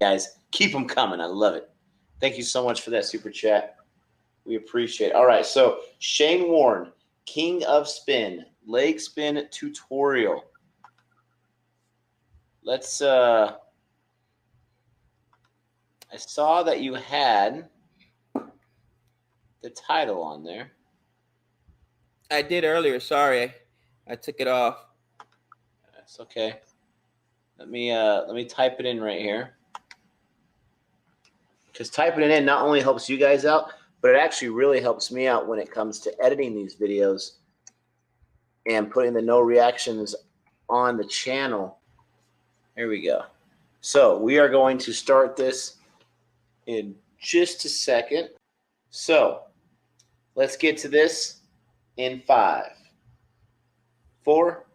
guys. Keep them coming. I love it. Thank you so much for that super chat. We appreciate it. All right, so Shane Warne, King of Spin, leg spin tutorial. Let's I saw that you had the title on there. I did earlier. Sorry, I took it off. That's okay. Let me type it in right here. Because typing it in not only helps you guys out, but it actually really helps me out when it comes to editing these videos and putting the no reactions on the channel. Here we go. So we are going to start this in just a second. So let's get to this in 5, 4,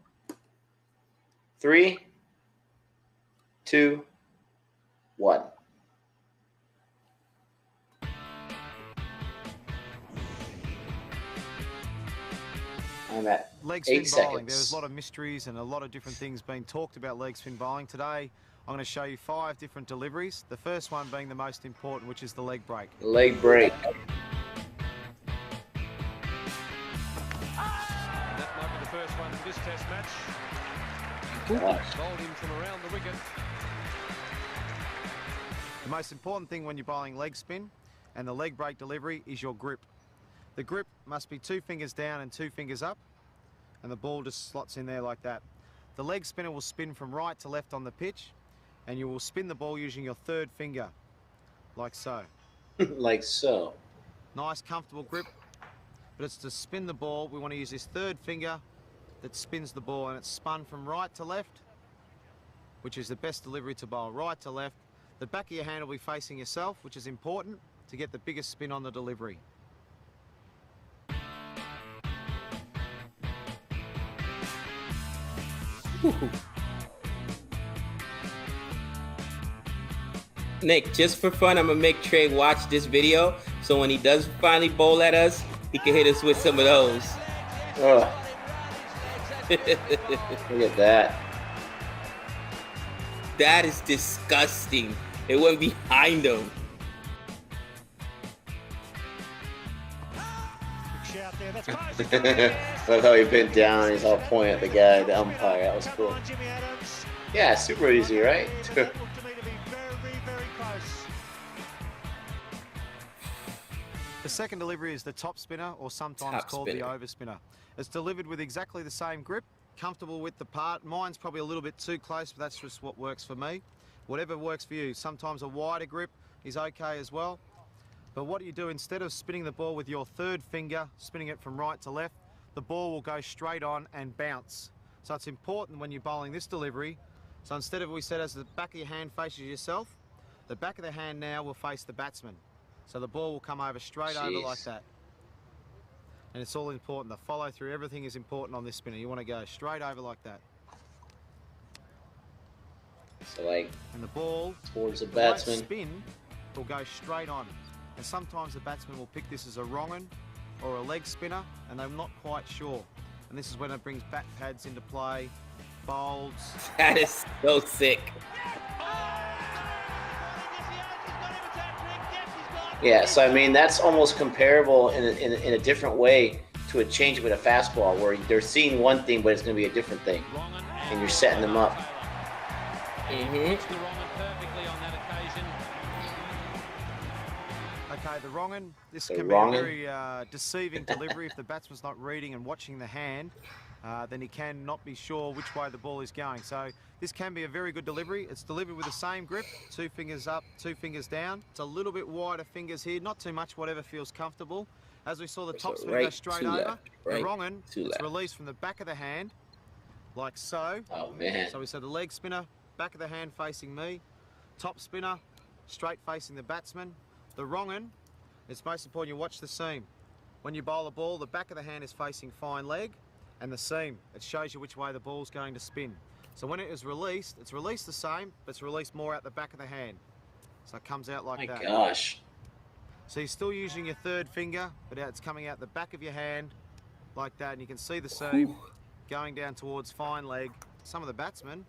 3, 2, 1. I'm at leg 8 spin bowling. seconds. There's a lot of mysteries and a lot of different things being talked about leg spin bowling. Today, I'm going to show you 5 different deliveries. The first one being the most important, which is the leg break. Leg break. And that might be the first one for this test match. Bowled in from around the wicket. The most important thing when you're bowling leg spin and the leg break delivery is your grip. The grip must be 2 fingers down and 2 fingers up, and the ball just slots in there like that. The leg spinner will spin from right to left on the pitch, and you will spin the ball using your 3rd finger, like so. Like so. Nice, comfortable grip, but it's to spin the ball. We want to use this 3rd finger that spins the ball, and it's spun from right to left, which is the best delivery to bowl, right to left. The back of your hand will be facing yourself, which is important to get the biggest spin on the delivery. Nick, just for fun, I'm gonna make Trey watch this video, so when he does finally bowl at us, he can hit us with some of those. Oh. Look at that. That is disgusting. It went behind him. Love how he bent down. He's all pointing at the guy, the umpire. That was cool. Yeah, super easy, right? The second delivery is the top spinner, or sometimes called the over spinner. It's delivered with exactly the same grip, comfortable with the part. Mine's probably a little bit too close, but that's just what works for me. Whatever works for you. Sometimes a wider grip is okay as well. But what you do, instead of spinning the ball with your 3rd finger, spinning it from right to left, the ball will go straight on and bounce. So it's important when you're bowling this delivery. So instead of, we said, as the back of your hand faces yourself, the back of the hand now will face the batsman. So the ball will come over straight over like that. And it's all important. The follow through, everything is important on this spinner. You want to go straight over like that. So like, and the ball towards the batsman. Spin will go straight on. And sometimes the batsman will pick this as a wrong un or a leg spinner, and they're not quite sure. And this is when it brings bat pads into play, bowls. That is so sick. Yeah, so I mean, that's almost comparable in a different way to a change with a fastball, where they're seeing one thing, but it's going to be a different thing, and you're setting them up. Okay, the wrong un. This can be a very deceiving delivery if the batsman's not reading and watching the hand. Then he can not be sure which way the ball is going. So this can be a very good delivery. It's delivered with the same grip, 2 fingers up, 2 fingers down. It's a little bit wider fingers here, not too much, whatever feels comfortable. As we saw the top spin go straight over, the wrong un, it's released from the back of the hand, like so. Oh man. So we said the leg spinner, back of the hand facing me, top spinner, straight facing the batsman. The wrong un, it's most important you watch the seam. When you bowl a ball, the back of the hand is facing fine leg, and the seam, it shows you which way the ball's going to spin. So when it is released, it's released the same, but it's released more out the back of the hand. So it comes out like that. My gosh. So you're still using your 3rd finger, but it's coming out the back of your hand like that, and you can see the seam going down towards fine leg. Some of the batsmen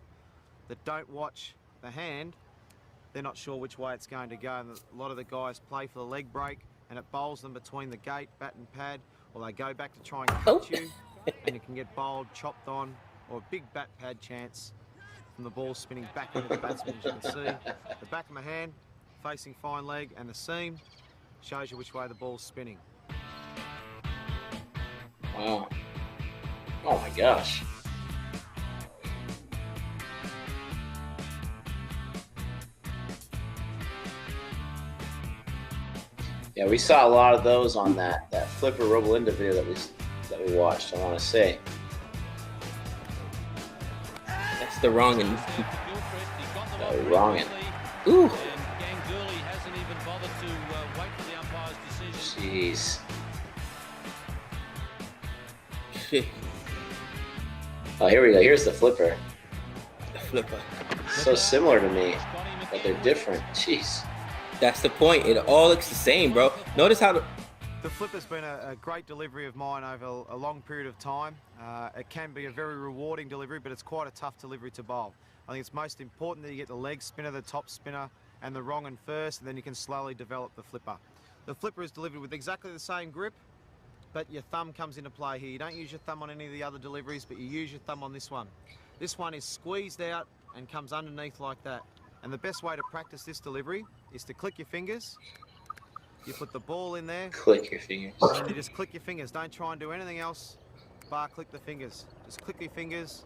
that don't watch the hand they're not sure which way it's going to go. And a lot of the guys play for the leg break, and it bowls them between the gate, bat and pad, or they go back to try and cut you, and you can get bowled, chopped on, or a big bat pad chance from the ball spinning back into the batsman. As you can see, the back of my hand facing fine leg, and the seam shows you which way the ball's spinning. Wow. Oh my gosh. Yeah, we saw a lot of those on that flipper Robolinda video that we watched, I want to say. That's the wrong end. The wrong end. Ooh. hasn't even bothered to wait for the umpire's decision. Jeez. Shit. Oh, here we go. Here's the flipper. The flipper. So similar to me, but they're different. Jeez. That's the point. It all looks the same, bro. Notice how The flipper's been a great delivery of mine over a long period of time. It can be a very rewarding delivery, but it's quite a tough delivery to bowl. I think it's most important that you get the leg spinner, the top spinner, and the wrong end first, and then you can slowly develop the flipper. The flipper is delivered with exactly the same grip, but your thumb comes into play here. You don't use your thumb on any of the other deliveries, but you use your thumb on this one. This one is squeezed out and comes underneath like that. And the best way to practice this delivery is to click your fingers. You put the ball in there. Click your fingers. And you just click your fingers. Don't try and do anything else, bar click the fingers. Just click your fingers.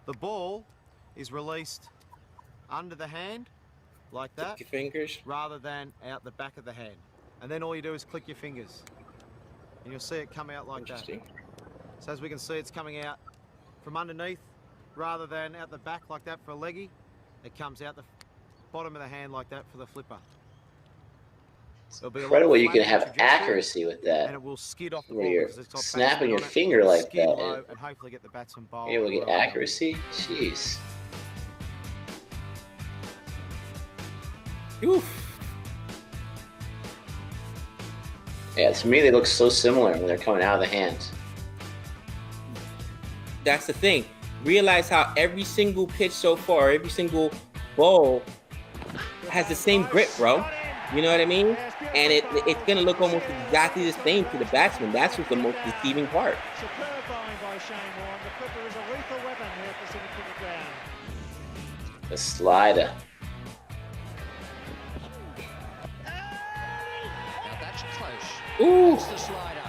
The ball is released under the hand, like that. your fingers. Rather than out the back of the hand. And then all you do is click your fingers. And you'll see it come out like that. So as we can see, it's coming out from underneath rather than out the back like that for a leggy. It comes out the bottom of the hand like that for the flipper. Incredible you can have accuracy with that. And it will skid off the where ball you're because it's got snapping your batsman on it, finger like skid that. low, and hopefully get the batsman bowled. You're able to get accuracy? Jeez. Oof. Yeah, to me they look so similar when they're coming out of the hand. That's the thing. Realize how every single pitch so far, every single ball has the same grip, bro. You know what I mean? And it's going to look almost exactly the same to the batsman. That's what's the most deceiving part. Superb bowling by Shane Warne. The flipper is a lethal weapon here at Pacific Cricket Ground. The slider. Now that's close. Ooh. That's the slider.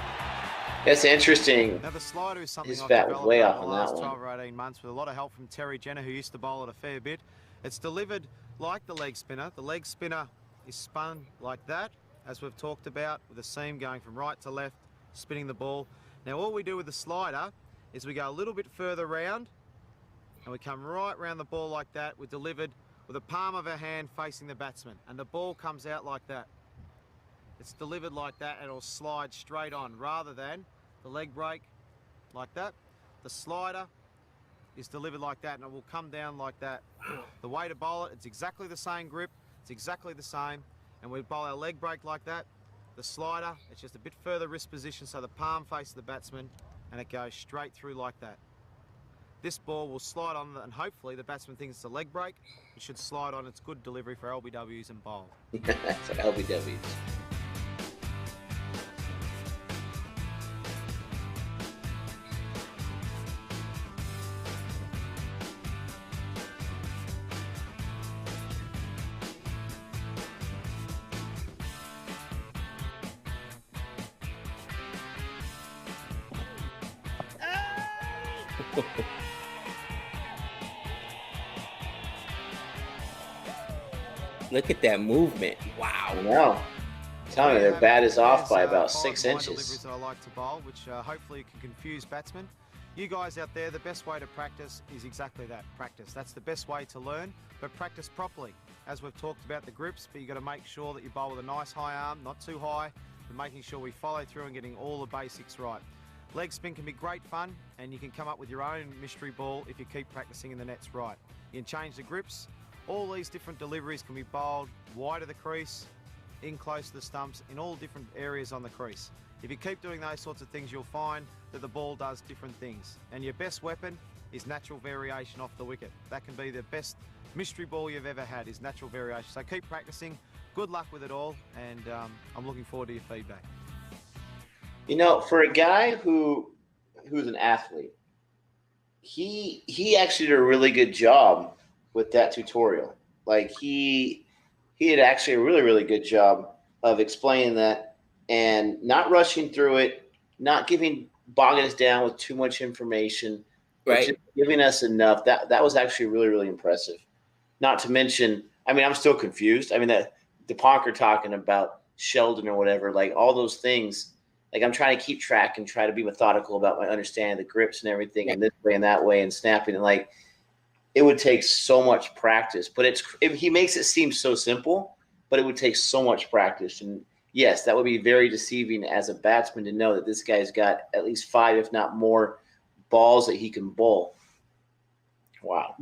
That's interesting. Now the slider is something His I've bat was developed way over off the on that last one. 12 or 18 months with a lot of help from Terry Jenner, who used to bowl it a fair bit. It's delivered like the leg spinner. The leg spinner is spun like that, as we've talked about, with the seam going from right to left, spinning the ball. Now all we do with the slider is we go a little bit further round, and we come right round the ball like that. We're delivered with the palm of our hand facing the batsman, and the ball comes out like that. It's delivered like that, and it'll slide straight on, rather than the leg break like that. The slider is delivered like that, and it will come down like that. The way to bowl it, it's exactly the same grip, it's exactly the same, and we bowl our leg break like that. The slider, it's just a bit further wrist position, so the palm faces the batsman, and it goes straight through like that. This ball will slide on, and hopefully the batsman thinks it's a leg break. It should slide on. It's good delivery for LBWs and bowl. For LBWs. Look at that movement. I Wow. know. Tell me, their bat is off by about There's 6 five inches. deliveries that I like to bowl, which hopefully can confuse batsmen. You guys out there, the best way to practice is exactly that, practice. That's the best way to learn, but practice properly. As we've talked about the grips, but you've got to make sure that you bowl with a nice high arm, not too high, but making sure we follow through and getting all the basics right. Leg spin can be great fun, and you can come up with your own mystery ball if you keep practicing in the nets right. You can change the grips. All these different deliveries can be bowled wide of the crease, in close to the stumps, in all different areas on the crease. If you keep doing those sorts of things, you'll find that the ball does different things. And your best weapon is natural variation off the wicket. That can be the best mystery ball you've ever had, his natural variation. So keep practicing. Good luck with it all, and I'm looking forward to your feedback. You know, for a guy who's an athlete, he actually did a really good job with that tutorial. Like he did actually a really, really good job of explaining that and not rushing through it, not bogging us down with too much information, but Right. just giving us enough. That was actually really, really impressive. Not to mention, I mean, I'm still confused. I mean, that the Ponker talking about Sheldon or whatever, like all those things. Like I'm trying to keep track and try to be methodical about my understanding of the grips and everything, and this way and that way, and snapping. And like, it would take so much practice. But he makes it seem so simple, but it would take so much practice. And yes, that would be very deceiving as a batsman to know that this guy's got at least 5, if not more, balls that he can bowl. Wow.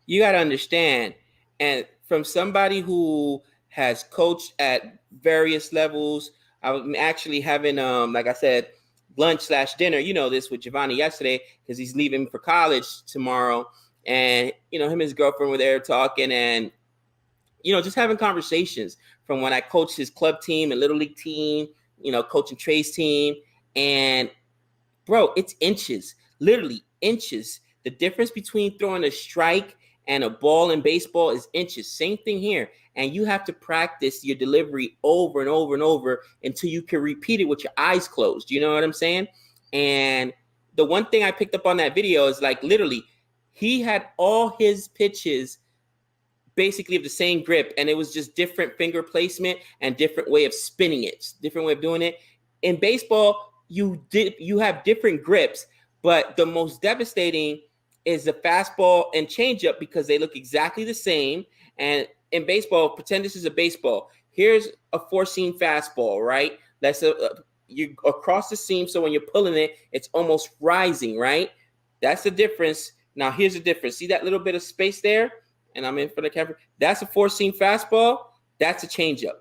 You got to understand, and from somebody who has coached at various levels, I'm actually having, like I said, lunch/dinner, you know, this with Giovanni yesterday, because he's leaving for college tomorrow. And, you know, him and his girlfriend were there talking and, you know, just having conversations from when I coached his club team and little league team, you know, coaching Trey's team. And, bro, it's inches, literally inches. The difference between throwing a strike and a ball in baseball is inches. Same thing here. And you have to practice your delivery over and over and over until you can repeat it with your eyes closed. You know what I'm saying? And the one thing I picked up on that video is like literally he had all his pitches basically of the same grip, and it was just different finger placement and different way of spinning it, different way of doing it. In baseball, you have different grips, but the most devastating is the fastball and changeup because they look exactly the same. And in baseball, pretend this is a baseball. Here's a 4-seam fastball, right? That's you across the seam, so when you're pulling it, it's almost rising, right? That's the difference. Now, here's the difference. See that little bit of space there? And I'm in front of the camera. That's a 4-seam fastball. That's a changeup.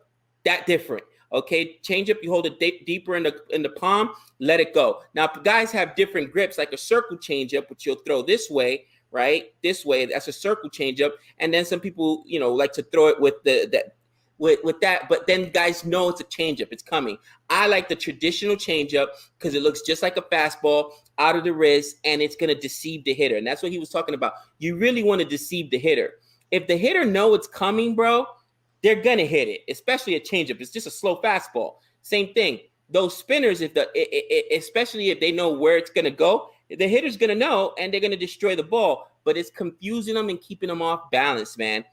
That different. Okay, changeup, you hold it deeper in the palm, let it go. Now, guys have different grips, like a circle changeup, which you'll throw this way, right? This way, that's a circle changeup. And then some people, you know, like to throw it with that. But then guys know it's a changeup. It's coming. I like the traditional changeup because it looks just like a fastball out of the wrist, and it's going to deceive the hitter. And that's what he was talking about. You really want to deceive the hitter. If the hitter know it's coming, bro, they're going to hit it, especially a changeup. It's just a slow fastball. Same thing. Those spinners, especially if they know where it's going to go, the hitter's going to know, and they're going to destroy the ball. But it's confusing them and keeping them off balance, man.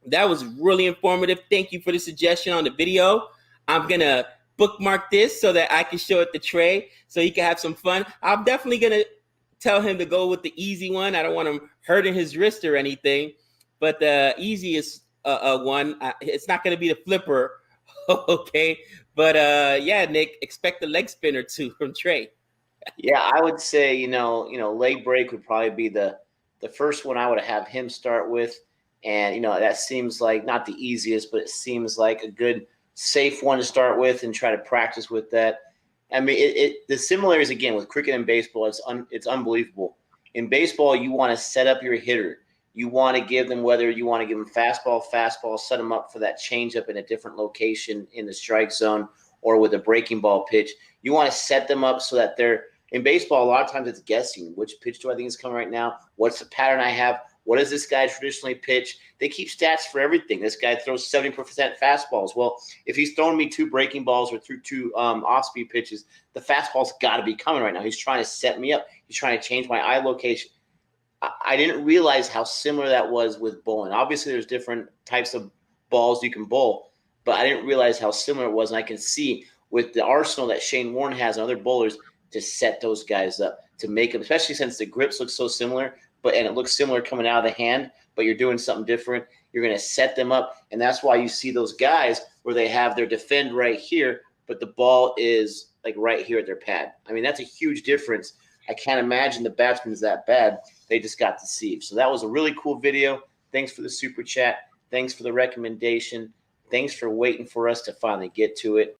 That was really informative. Thank you for the suggestion on the video. I'm going to bookmark this so that I can show it to Trey so he can have some fun. I'm definitely going to tell him to go with the easy one. I don't want him hurting his wrist or anything. But the easiest one, it's not going to be the flipper, okay? But yeah, Nick, expect the leg spin or two from Trey. Yeah, I would say, you know, leg break would probably be the first one I would have him start with. And, you know, that seems like not the easiest, but it seems like a good, safe one to start with and try to practice with that. I mean, the similarities, again, with cricket and baseball, it's unbelievable. In baseball, you want to set up your hitter. You want to give them, whether you want to give them fastball, set them up for that changeup in a different location in the strike zone or with a breaking ball pitch. You want to set them up so that they're – in baseball, a lot of times it's guessing. Which pitch do I think is coming right now? What's the pattern I have? What does this guy traditionally pitch? They keep stats for everything. This guy throws 70% fastballs. Well, if he's throwing me 2 breaking balls or through 2 off-speed pitches, the fastball's got to be coming right now. He's trying to set me up. He's trying to change my eye location. I didn't realize how similar that was with bowling. Obviously, there's different types of balls you can bowl, but I didn't realize how similar it was. And I can see with the arsenal that Shane Warne has and other bowlers to set those guys up, to make them, especially since the grips look so similar, and it looks similar coming out of the hand, but you're doing something different. You're going to set them up, and that's why you see those guys where they have their defend right here, but the ball is like right here at their pad. I mean, that's a huge difference. I can't imagine the batsman's that bad. They just got deceived. So that was a really cool video. Thanks for the super chat. Thanks for the recommendation. Thanks for waiting for us to finally get to it.